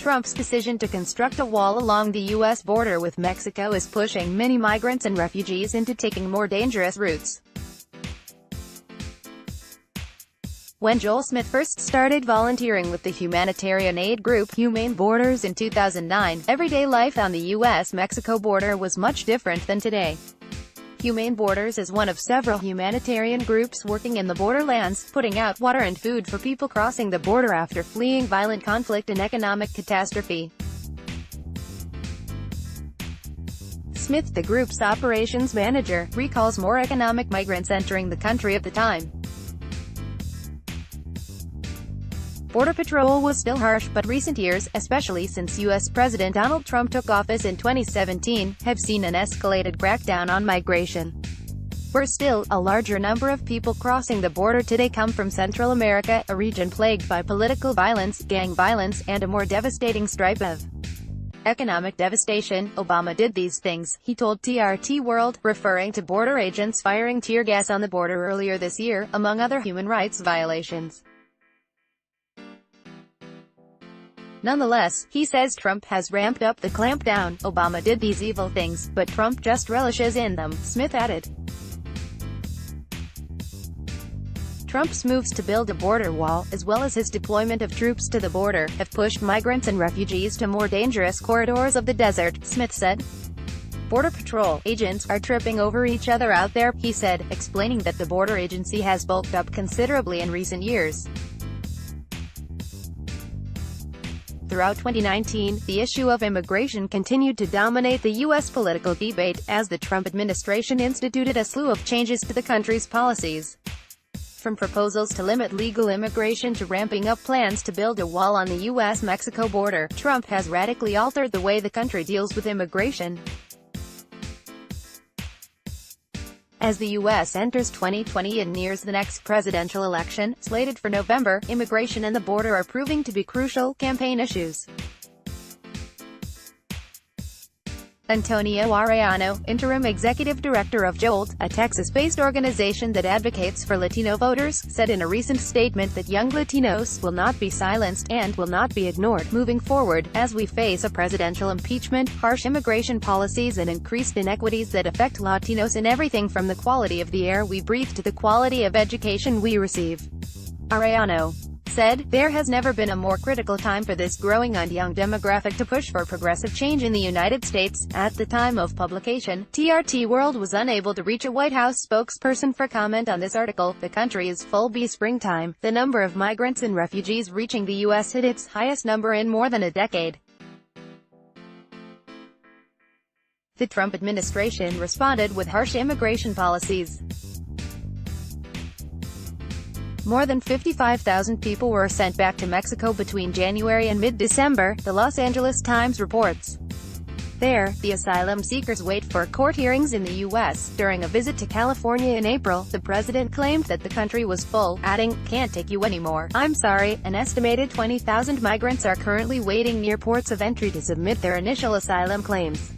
Trump's decision to construct a wall along the U.S. border with Mexico is pushing many migrants and refugees into taking more dangerous routes. When Joel Smith first started volunteering with the humanitarian aid group Humane Borders in 2009, everyday life on the U.S.-Mexico border was much different than today. Humane Borders is one of several humanitarian groups working in the borderlands, putting out water and food for people crossing the border after fleeing violent conflict and economic catastrophe. Smith, the group's operations manager, recalls more economic migrants entering the country at the time. Border Patrol was still harsh, but recent years, especially since U.S. President Donald Trump took office in 2017, have seen an escalated crackdown on migration. Where still, a larger number of people crossing the border today come from Central America, a region plagued by political violence, gang violence, and a more devastating stripe of economic devastation. Obama did these things, he told TRT World, referring to border agents firing tear gas on the border earlier this year, among other human rights violations. Nonetheless, he says Trump has ramped up the clampdown. Obama did these evil things, but Trump just relishes in them, Smith added. Trump's moves to build a border wall, as well as his deployment of troops to the border, have pushed migrants and refugees to more dangerous corridors of the desert, Smith said. Border Patrol agents are tripping over each other out there, he said, explaining that the border agency has bulked up considerably in recent years. Throughout 2019, the issue of immigration continued to dominate the U.S. political debate, as the Trump administration instituted a slew of changes to the country's policies. From proposals to limit legal immigration to ramping up plans to build a wall on the U.S.-Mexico border, Trump has radically altered the way the country deals with immigration. As the U.S. enters 2020 and nears the next presidential election, slated for November, immigration and the border are proving to be crucial campaign issues. Antonio Arellano, interim executive director of JOLT, a Texas-based organization that advocates for Latino voters, said in a recent statement that young Latinos will not be silenced and will not be ignored moving forward, as we face a presidential impeachment, harsh immigration policies and increased inequities that affect Latinos in everything from the quality of the air we breathe to the quality of education we receive. Arellano said, "There has never been a more critical time for this growing and young demographic to push for progressive change in the United States." At the time of publication, TRT World was unable to reach a White House spokesperson for comment on this article. The country is full B springtime. The number of migrants and refugees reaching the U.S. hit its highest number in more than a decade. The Trump administration responded with harsh immigration policies. More than 55,000 people were sent back to Mexico between January and mid-December, the Los Angeles Times reports. There, the asylum seekers wait for court hearings in the U.S. During a visit to California in April, the president claimed that the country was full, adding, "Can't take you anymore. I'm sorry." An estimated 20,000 migrants are currently waiting near ports of entry to submit their initial asylum claims.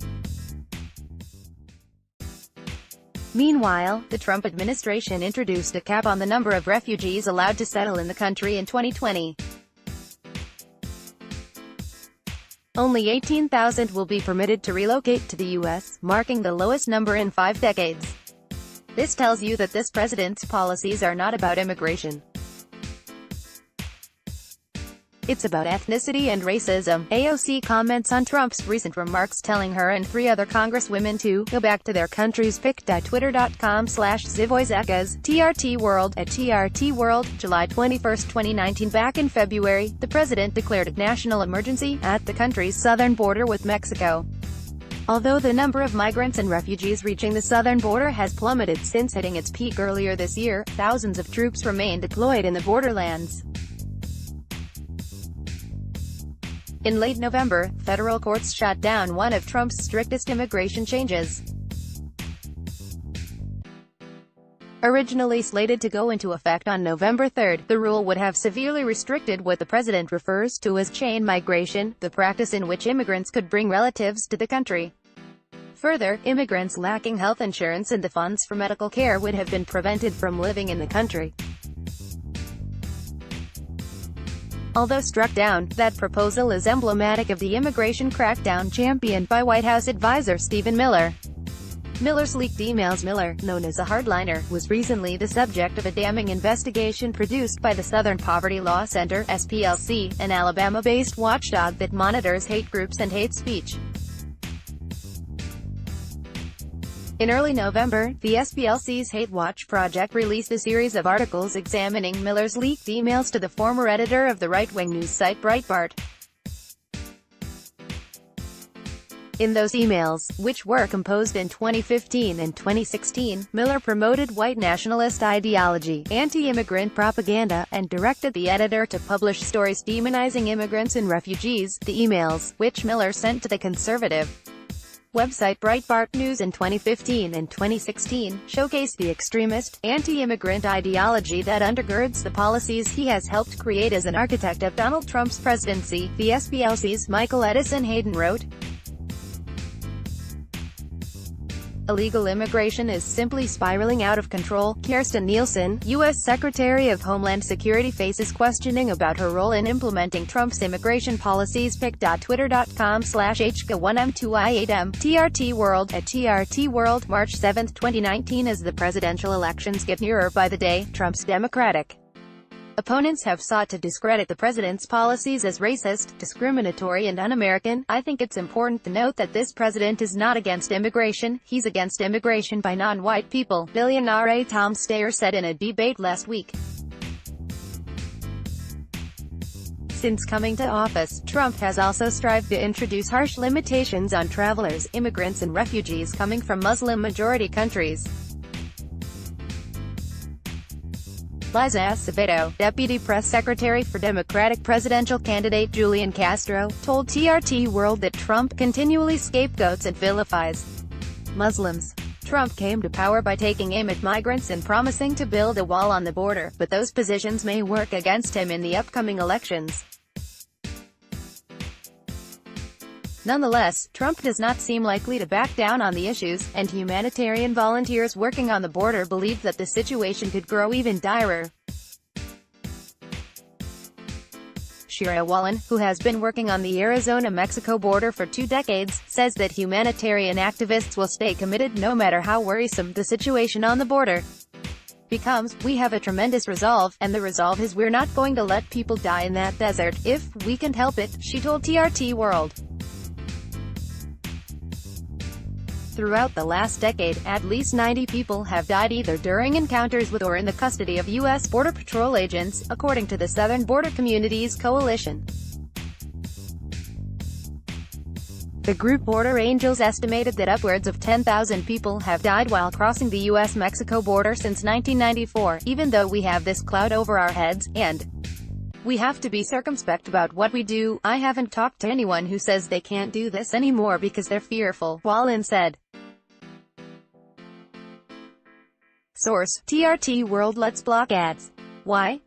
Meanwhile, the Trump administration introduced a cap on the number of refugees allowed to settle in the country in 2020. Only 18,000 will be permitted to relocate to the U.S., marking the lowest number in 5 decades. This tells you that this president's policies are not about immigration. It's about ethnicity and racism. AOC comments on Trump's recent remarks, telling her and 3 other congresswomen to go back to their countries. Twitter.com/Zivoyzekas, TRT World, at TRT World, July 21, 2019. Back in February, the president declared a national emergency at the country's southern border with Mexico. Although the number of migrants and refugees reaching the southern border has plummeted since hitting its peak earlier this year, thousands of troops remain deployed in the borderlands. In late November, federal courts shot down one of Trump's strictest immigration changes. Originally slated to go into effect on November 3, the rule would have severely restricted what the president refers to as chain migration, the practice in which immigrants could bring relatives to the country. Further, immigrants lacking health insurance and the funds for medical care would have been prevented from living in the country. Although struck down, that proposal is emblematic of the immigration crackdown championed by White House advisor Stephen Miller. Miller's leaked emails. Miller, known as a hardliner, was recently the subject of a damning investigation produced by the Southern Poverty Law Center, SPLC, an Alabama-based watchdog that monitors hate groups and hate speech. In early November, the SPLC's Hate Watch project released a series of articles examining Miller's leaked emails to the former editor of the right-wing news site Breitbart. In those emails, which were composed in 2015 and 2016, Miller promoted white nationalist ideology, anti-immigrant propaganda, and directed the editor to publish stories demonizing immigrants and refugees. The emails, which Miller sent to the conservative website Breitbart News in 2015 and 2016, showcase the extremist, anti-immigrant ideology that undergirds the policies he has helped create as an architect of Donald Trump's presidency. The SPLC's Michael Edison Hayden wrote, "Illegal immigration is simply spiraling out of control." Kirstjen Nielsen, U.S. Secretary of Homeland Security, faces questioning about her role in implementing Trump's immigration policies. pic.twitter.com/HK1M2I8M. TRT World at TRT World, March 7, 2019. As the presidential elections get nearer by the day, Trump's Democratic opponents have sought to discredit the president's policies as racist, discriminatory and un-American. I think it's important to note that this president is not against immigration, he's against immigration by non-white people, billionaire Tom Steyer said in a debate last week. Since coming to office, Trump has also strived to introduce harsh limitations on travelers, immigrants and refugees coming from Muslim-majority countries. Liza Acevedo, deputy press secretary for Democratic presidential candidate Julian Castro, told TRT World that Trump continually scapegoats and vilifies Muslims. Trump came to power by taking aim at migrants and promising to build a wall on the border, but those positions may work against him in the upcoming elections. Nonetheless, Trump does not seem likely to back down on the issues, and humanitarian volunteers working on the border believe that the situation could grow even direr. Shira Wallen, who has been working on the Arizona-Mexico border for 2 decades, says that humanitarian activists will stay committed no matter how worrisome the situation on the border becomes. "We have a tremendous resolve, and the resolve is we're not going to let people die in that desert, if we can help it," she told TRT World. Throughout the last decade, at least 90 people have died either during encounters with or in the custody of U.S. Border Patrol agents, according to the Southern Border Communities Coalition. The group Border Angels estimated that upwards of 10,000 people have died while crossing the U.S.-Mexico border since 1994. "Even though we have this cloud over our heads, and we have to be circumspect about what we do, I haven't talked to anyone who says they can't do this anymore because they're fearful," Wallen said. Source: TRT World. Let's block ads. Why?